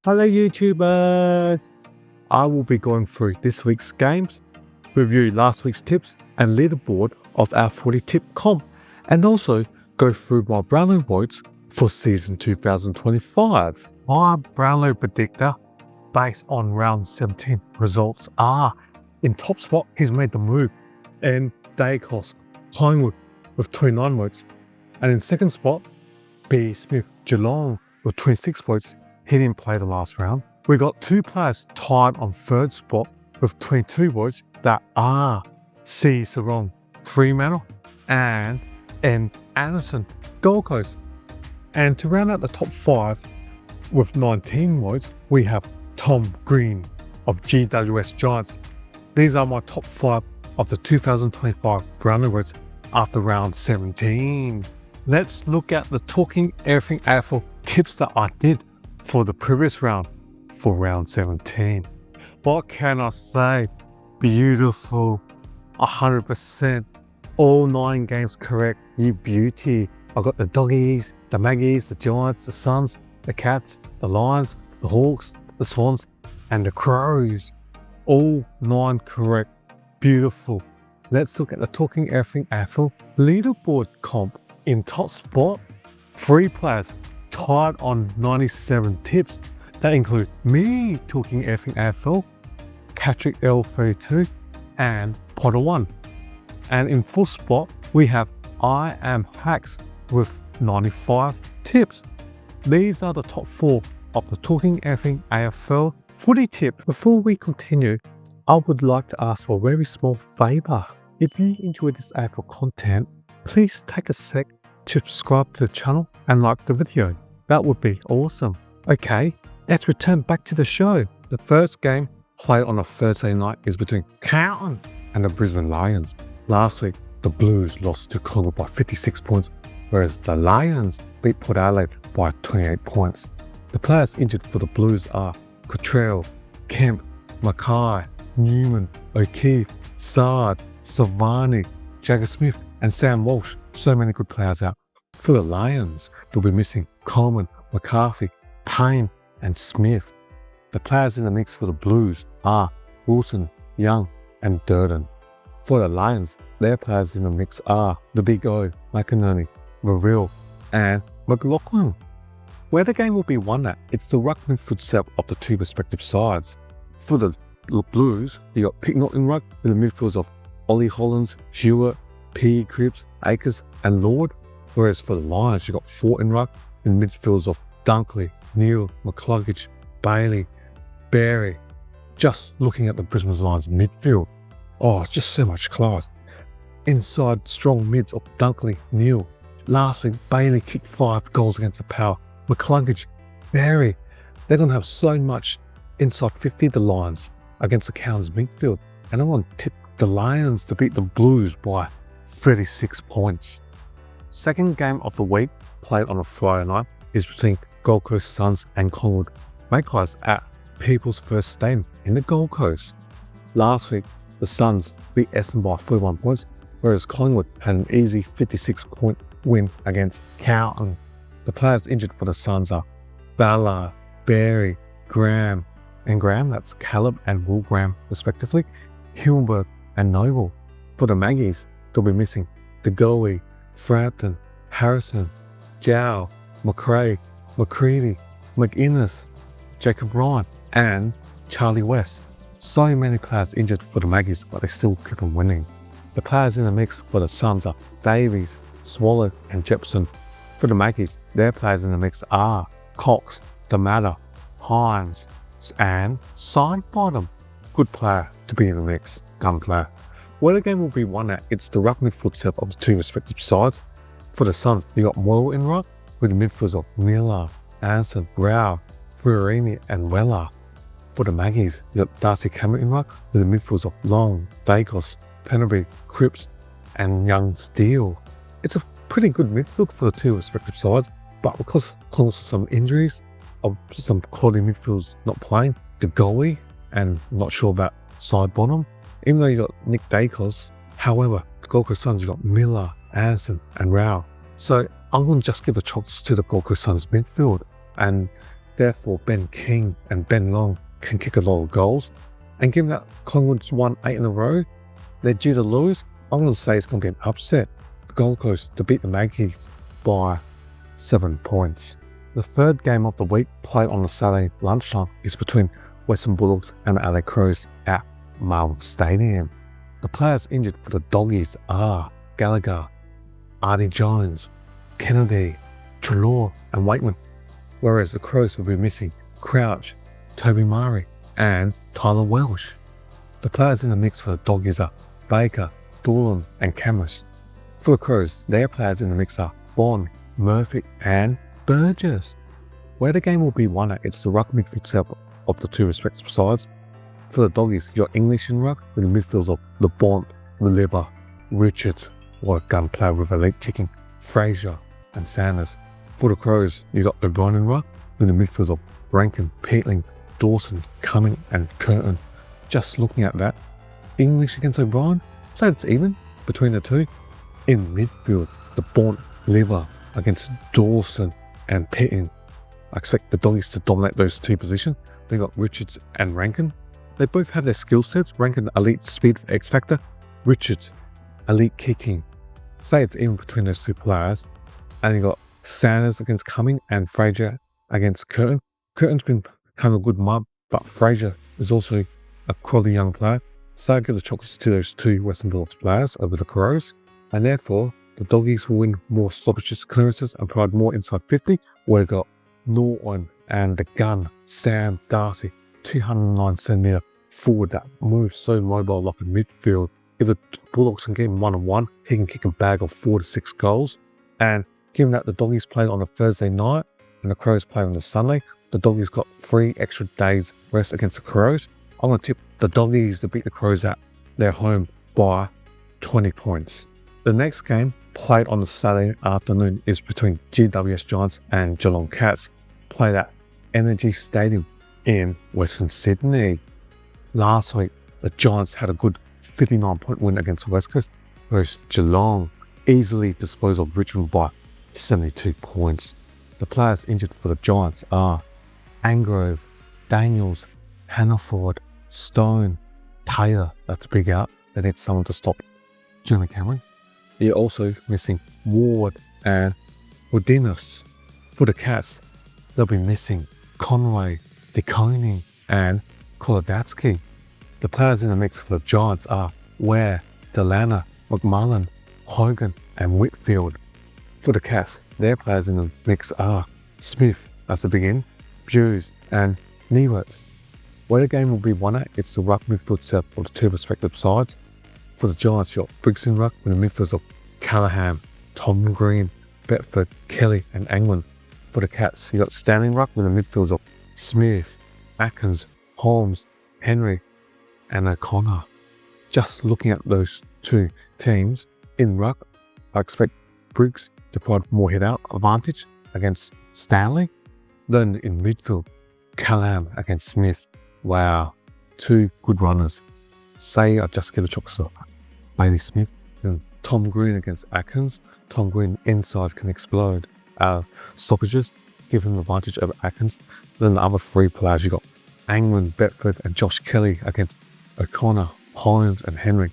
Hello YouTubers! I will be going through this week's games, review last week's tips and leaderboard of our footy tip comp, and also go through my Brownlow Votes for season 2025. My Brownlow predictor, based on round 17 results, are in top spot, he's made the move, and Dacos, Collingwood with 29 votes, and in second spot, B. Smith, Geelong with 26 votes. He didn't play the last round. We got two players tied on third spot with 22 votes that are C. Sarong, Fremantle, and N. Anderson, Gold Coast. And to round out the top 5 with 19 votes, we have Tom Green of GWS Giants. These are my top 5 of the 2025 Brownlow Votes after round 17. Let's look at the Talking Everything AFL tips that I did for the previous round, for round 17. What can I say? Beautiful, 100%, all 9 games correct, you beauty. I got the Doggies, the Maggies, the Giants, the Suns, the Cats, the Lions, the Hawks, the Swans, and the Crows. All 9 correct, beautiful. Let's look at the Talking Everything AFL leaderboard comp. In top spot, 3 players tied on 97 tips. That include me, Talking Everything AFL, Patrick L32, and Potter 1. And in full spot, we have I Am Hacks with 95 tips. These are the top 4 of the Talking Everything AFL footy tip. Before we continue, I would like to ask for a very small favour. If you enjoy this AFL content, please take a sec to subscribe to the channel and like the video. That would be awesome. Okay, let's return back to the show. The first game played on a Thursday night is between Carlton and the Brisbane Lions. Last week, the Blues lost to Collingwood by 56 points, whereas the Lions beat Port Adelaide by 28 points. The players injured for the Blues are Cottrell, Kemp, Mackay, Newman, O'Keefe, Sard, Savani, Jagger Smith, and Sam Walsh. So many good players out. For the Lions, they'll be missing Coleman, McCarthy, Payne, and Smith. The players in the mix for the Blues are Wilson, Young, and Durden. For the Lions, their players in the mix are the Big O, McInerney, Verrill, and McLaughlin. Where the game will be won at, it's the ruck midfield setup of the two respective sides. For the Blues, you got Picknott in ruck with the midfields of Ollie Hollins, Hewitt, P. Cripps, Akers, and Lord. Whereas for the Lions, you got Fort in ruck in midfields of Dunkley, Neal, McCluggage, Bailey, Barry. Just looking at the Brisbane Lions midfield, oh, it's just so much class. Inside strong mids of Dunkley, Neal. Last week, Bailey kicked 5 goals against the Power. McCluggage, Barry. They're going to have so much inside 50, the Lions, against the Cows midfield. And I'm going to tip the Lions to beat the Blues by 36 points. Second game of the week, played on a Friday night, is between Gold Coast Suns and Collingwood Magpies at People's First Stadium in the Gold Coast. Last week, the Suns beat Essendon by 41 points, whereas Collingwood had an easy 56-point win against Carlton. The players injured for the Suns are Ballard, Barry, Graham, that's Caleb and Will Graham respectively, Hillenberg and Noble. For the Maggies, they'll be missing DeGoey, Frampton, Harrison, Jow, McRae, McCready, McInnes, Jacob Ryan, and Charlie West. So many players injured for the Maggies, but they still keep on winning. The players in the mix for the Suns are Davies, Swallow, and Jepson. For the Maggies, their players in the mix are Cox, D'Amato, Hines, and Sidebottom. Good player to be in the mix, gun player. Where the game will be won at, it's the ruck midfield set of the two respective sides. For the Suns, you got Moyle in ruck with the midfields of Miller, Anson, Rao, Fiorini, and Weller. For the Maggies, you got Darcy Cameron in ruck with the midfields of Long, Dacos, Penderby, Cripps, and Young Steele. It's a pretty good midfield for the two respective sides, but because of some injuries of some quality midfields not playing, the goalie, and not sure about Sidebottom, even though you got Nick Dacos. However, the Gold Coast Suns, you got Miller, Anderson, and Rao. So I'm going to just give a chance to the Gold Coast Suns midfield. And Therefore, Ben King and Ben Long can kick a lot of goals. And given that Collingwood's won 8 in a row, they're due to lose. I'm going to say it's going to be an upset. The Gold Coast to beat the Magpies by 7 points. The third game of the week, played on the Saturday lunchtime, is between Western Bulldogs and Adelaide Crows at Melbourne Stadium. The players injured for the Doggies are Gallagher, Artie Jones, Kennedy, Treloar and Waitman, whereas the Crows will be missing Crouch, Toby Murray and Tyler Welsh. The players in the mix for the Doggies are Baker, Dolan and Cameras. For the Crows, their players in the mix are Bond, Murphy and Burgess. Where the game will be won at, it's the ruck midfield set of the two respective sides. For the Doggies, you're English in ruck with the midfields of LeBont, Reliver, Richards, or a gun player with elite kicking, Fraser and Sanders. For the Crows, you got O'Brien in ruck with the midfields of Rankin, Peatling, Dawson, Cumming and Curtin. Just looking at that, English against O'Brien, so it's even between the two. In midfield, the Bont, Liver against Dawson and Peatling. I expect the Doggies to dominate those two positions. They got Richards and Rankin. They both have their skill sets. Rankin elite speed for X Factor, Richards elite kicking. Say it's even between those two players. And you got Sanders against Cumming and Fraser against Curtin. Curtin's been having a good month, but Fraser is also a quality young player. So I give the chocolates to those two Western Bulldogs players over the Crows. And therefore, the Doggies will win more stoppages, clearances and provide more inside 50, where they got Norton and the gun, Sam Darcy, 209cm forward that moves so mobile like a midfield. If the Bulldogs can get him 1-on-1, he can kick a bag of 4 to 6 goals. And given that the Doggies play on a Thursday night and the Crows play on the Sunday, the Doggies got 3 extra days rest against the Crows. I'm going to tip the Doggies to beat the Crows at their home by 20 points. The next game, played on the Saturday afternoon, is between GWS Giants and Geelong Cats, played at Energy Stadium in Western Sydney. Last week, the Giants had a good 59-point win against West Coast, whereas Geelong easily disposed of Richmond by 72 points. The players injured for the Giants are Angrove, Daniels, Hannaford, Stone, Taylor, that's big out. They need someone to stop Jeremy Cameron. You're also missing Ward and Woodinus. For the Cats, they'll be missing Conway, DeConing and Kolodatsky. The players in the mix for the Giants are Ware, Delana, McMullen, Hogan and Whitfield. For the Cats, their players in the mix are Smith, that's a big in, Hughes and Newert. Where the game will be won at, it's the ruck midfield set of the two respective sides. For the Giants, you've got Briggs in ruck with the midfields of Callahan, Tom Green, Betford, Kelly and Angwin. For the Cats, you got Stanley in ruck with the midfields of Smith, Atkins, Holmes, Henry and O'Connor. Just looking at those two teams in ruck, I expect Briggs to provide more hit-out advantage against Stanley. Then in midfield, Callum against Smith. Wow, two good runners. Say I just give a chocolate to Bailey Smith. Then Tom Green against Atkins. Tom Green inside can explode. Stoppages give him the advantage over Atkins. Then the other three players, you got Angwin, Betford and Josh Kelly against O'Connor, Holmes and Henry.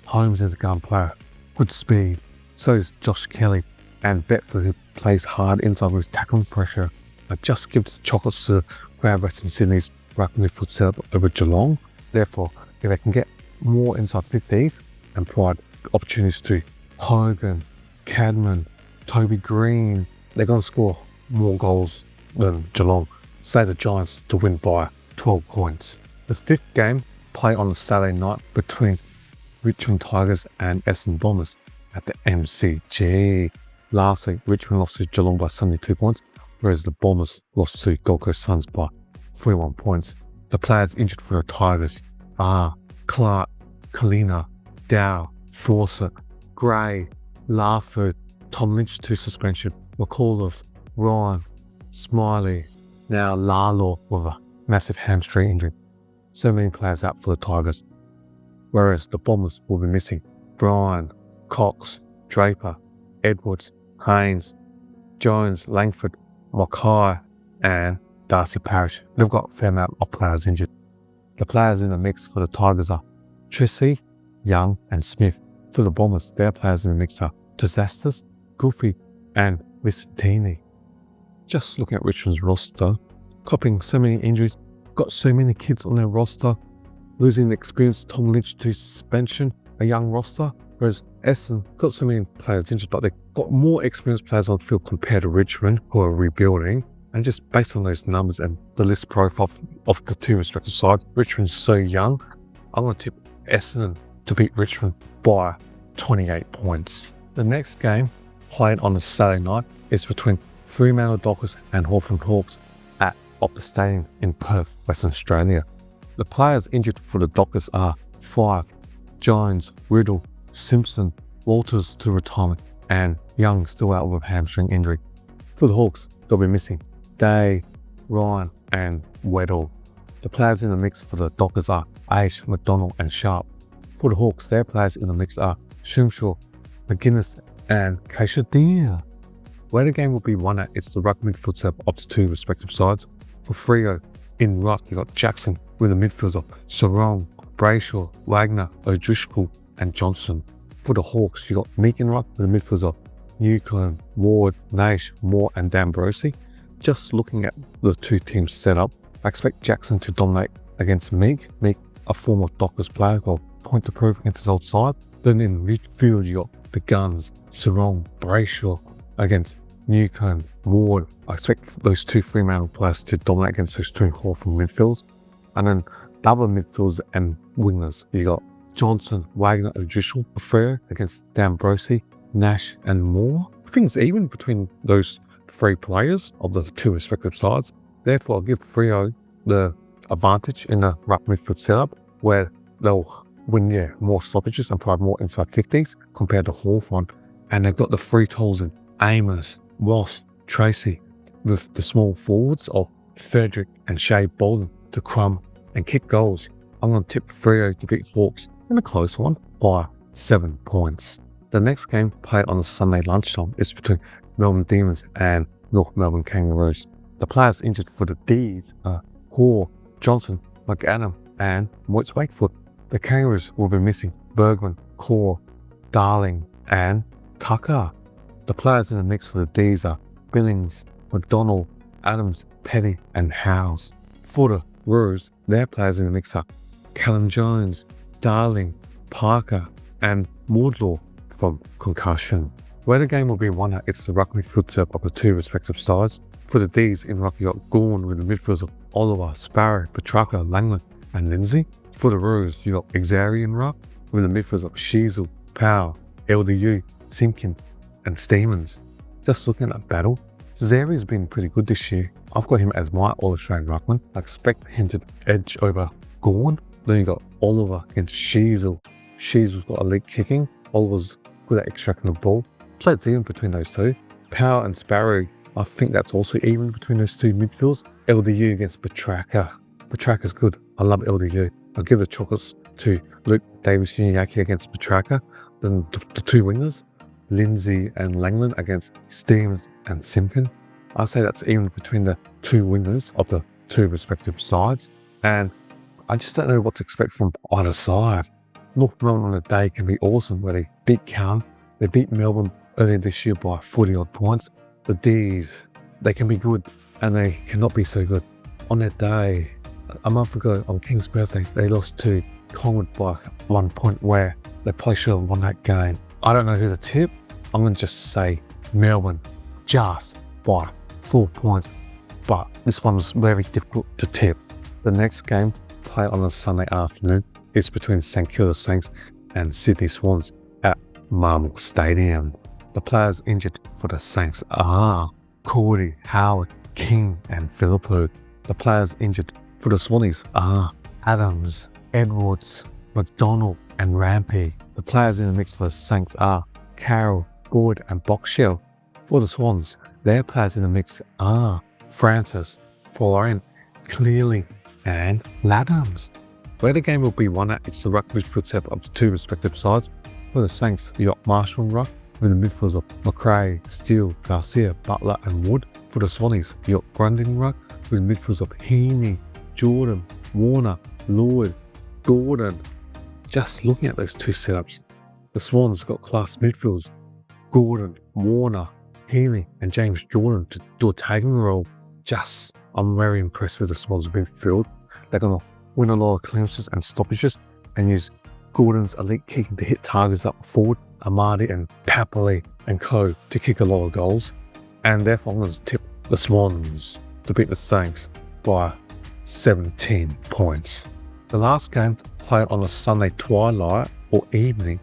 Holmes is a gun player, good speed. So is Josh Kelly and Betford, who plays hard inside with his tackling pressure. I just give the chocolates to grab Western Sydney's ruck midfield setup over Geelong. Therefore, if they can get more inside 50s and provide opportunities to Hogan, Cadman, Toby Green, they're going to score more goals than Geelong. Say the Giants to win by 12 points. The fifth game, played on the Saturday night between Richmond Tigers and Essendon Bombers at the MCG. Last week, Richmond lost to Geelong by 72 points, whereas the Bombers lost to Gold Coast Suns by 41 points. The players injured for the Tigers are Clark, Kalina, Dow, Fawcett, Gray, Larford, Tom Lynch to suspension, McAuliffe, Ryan, Smiley, now Lalo with a massive hamstring injury. So many players out for the Tigers. Whereas the Bombers will be missing Brian, Cox, Draper, Edwards, Haynes, Jones, Langford, Mackay and Darcy Parish. They've got a fair amount of players injured. The players in the mix for the Tigers are Trissy, Young and Smith. For the Bombers, their players in the mix are Disasters, Goofy and Vicentini. Just looking at Richmond's roster, copying so many injuries, got so many kids on their roster, losing the experienced Tom Lynch to suspension, a young roster, whereas Essendon got so many players injured, but they've got more experienced players on the field compared to Richmond, who are rebuilding. And just based on those numbers and the list profile of the two respective sides, Richmond's so young, I'm going to tip Essendon to beat Richmond by 28 points. The next game, played on a Saturday night, is between Fremantle Dockers and Hawthorn Hawks at Optus Stadium in Perth, Western Australia. The players injured for the Dockers are Fife, Jones, Riddle, Simpson, Walters to retirement, and Young still out with a hamstring injury. For the Hawks, they'll be missing Day, Ryan, and Weddle. The players in the mix for the Dockers are H, McDonald, and Sharp. For the Hawks, their players in the mix are Shumshaw, McGuinness, and Keisha. Where the game will be won at, it's the ruck midfield setup of the two respective sides. For Freo, in ruck, you got Jackson with the midfielders of Sarong, Brayshaw, Wagner, O'Driscoll, and Johnson. For the Hawks, you got Meek in ruck with the midfielders of Newcomb, Ward, Nash, Moore, and D'Ambrosi. Just looking at the two teams set up, I expect Jackson to dominate against Meek. Meek, a former Dockers player, got point to prove against his old side. Then in midfield, you got the Guns, Sarong, Brayshaw against Newcomb, Ward. I expect those two Fremantle players to dominate against those two Hawthorn midfields. And then double midfielders and wingers, you got Johnson, Wagner, O'Driscoll, Freo against D'Ambrosi, Nash, and Moore. I think it's even between those three players of the two respective sides. Therefore, I'll give Freo the advantage in the ruck midfield setup, where they'll win more stoppages and provide more inside 50s compared to Hawthorn. And they've got the free tools in Amos, Ross, Tracy, with the small forwards of Frederick and Shea Bolden to crumb and kick goals. I'm going to tip Freo to beat Hawks in a close one by 7 points. The next game, played on a Sunday lunchtime, is between Melbourne Demons and North Melbourne Kangaroos. The players injured for the D's are Hoare, Johnson, McAdam, and Moitz Wakefoot. The Kangaroos will be missing Bergman, Core, Darling, and Tucker. The players in the mix for the D's are Billings, McDonald, Adams, Petty, and Howes. For the Roos, their players in the mix are Callum Jones, Darling, Parker, and Wardlaw from concussion. Where the game will be won at, it's the ruck midfield setup of the two respective sides. For the D's, in ruck you got Gorn with the midfielders of Oliver, Sparrow, Petrarca, Langland, and Lindsay. For the Roos, you got Xavier in ruck with the midfielders of Sheasel, Powell, LDU, Simpkin, and Stevens. Just looking at that battle, Xavier's been pretty good this year. I've got him as my All-Australian ruckman. I expect him to edge over Gorn. Then you got Oliver against Sheasel. Sheasel's got elite kicking. Oliver's good at extracting the ball. So it's even between those two. Powell and Sparrow, I think that's also even between those two midfields. LDU against Petrarca. Petrarca's good. I love LDU. I'll give the chocolates to Luke Davis-Uniacke against Petrarca. Then the two wingers, Lindsay and Langland against Stevens and Simpkin. I say that's even between the two wingers of the two respective sides. And I just don't know what to expect from either side. North Melbourne on a day can be awesome, where they beat Carlton. They beat Melbourne earlier this year by 40 odd points. The D's, they can be good and they cannot be so good. On their day, a month ago on King's birthday, they lost to Collingwood by 1 point, where they probably should have won that game. I don't know who to tip. I'm going to just say Melbourne just by 4 points. But this one was very difficult to tip. The next game, played on a Sunday afternoon, is between St Kilda Saints and Sydney Swans at Marvel Stadium. The players injured for the Saints are Cordy, Howard, King, and Philippou. The players injured for the Swannies are Adams, Edwards, McDonald, and Rampy. The players in the mix for the Saints are Carroll, Gord, and Boxshell. For the Swans, their players in the mix are Francis, Florent, Clearly, and Laddams. Where the game will be won at, it's the ruck midfield setup of the two respective sides. For the Saints, you got Marshall and ruck with the midfielders of McRae, Steele, Garcia, Butler, and Wood. For the Swannies, you got Grundy with midfields of Heaney, Jordan, Warner, Lloyd, Gordon. Just looking at those two setups, the Swans got class midfields, Gordon, Warner, Heaney and James Jordan to do a tagging role. I'm very impressed with the Swans midfield. They're going to win a lot of clearances and stoppages and use Gordon's elite kicking to hit targets up forward, Amadi and Papali and Co to kick a lot of goals. And therefore I'm going to tip the Swans to beat the Saints by 17 points. The last game played on a Sunday twilight or evening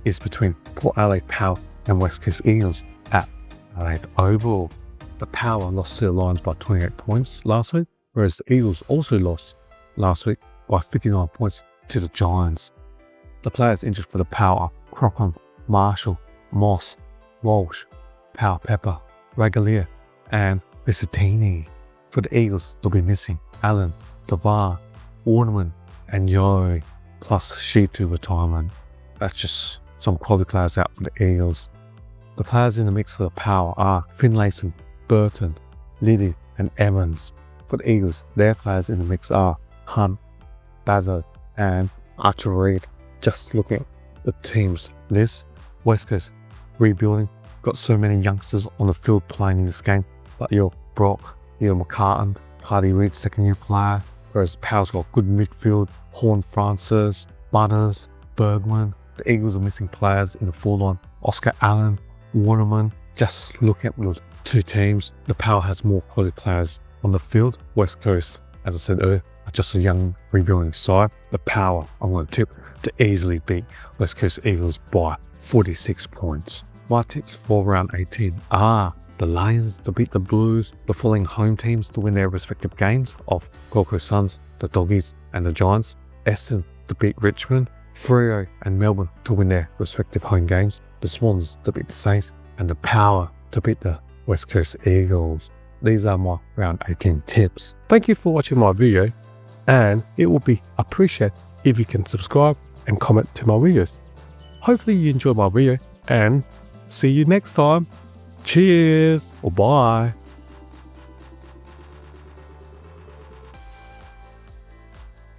is between Port Adelaide Power and West Coast Eagles at Adelaide Oval. The Power lost to the Lions by 28 points last week, whereas the Eagles also lost last week by 59 points to the Giants. The players injured for the Power are Crockham, Marshall, Moss, Walsh, Powell Pepper, Regalier and Visitini. For the Eagles, they'll be missing Allen, Devar, Ornament and Yo, plus Sheetu retirement. That's just some quality players out for the Eagles. The players in the mix for the Power are Finlayson, Burton, Liddy and Evans. For the Eagles, their players in the mix are Hunt, Bazzo and Archer Reid. Just looking at the team's list, West Coast rebuilding, got so many youngsters on the field playing in this game, but your Brock, your McCartan, Hardy Reid, second year player, whereas Power's got good midfield, Horn Francis, Butters, Bergman. The Eagles are missing players in the full line, Oscar Allen, Waterman. Just looking at the two teams, the Power has more quality players on the field. West Coast, as I said earlier, are just a young rebuilding side. The Power, I'm going to tip to easily beat West Coast Eagles by 46 points. My tips for round 18 are the Lions to beat the Blues, the following home teams to win their respective games of Gold Coast Suns, the Doggies and the Giants, Essendon to beat Richmond, Freo and Melbourne to win their respective home games, the Swans to beat the Saints and the Power to beat the West Coast Eagles. These are my round 18 tips. Thank you for watching my video, and it will be appreciated if you can subscribe and comment to my videos. Hopefully you enjoyed my video, and see you next time. Cheers or bye.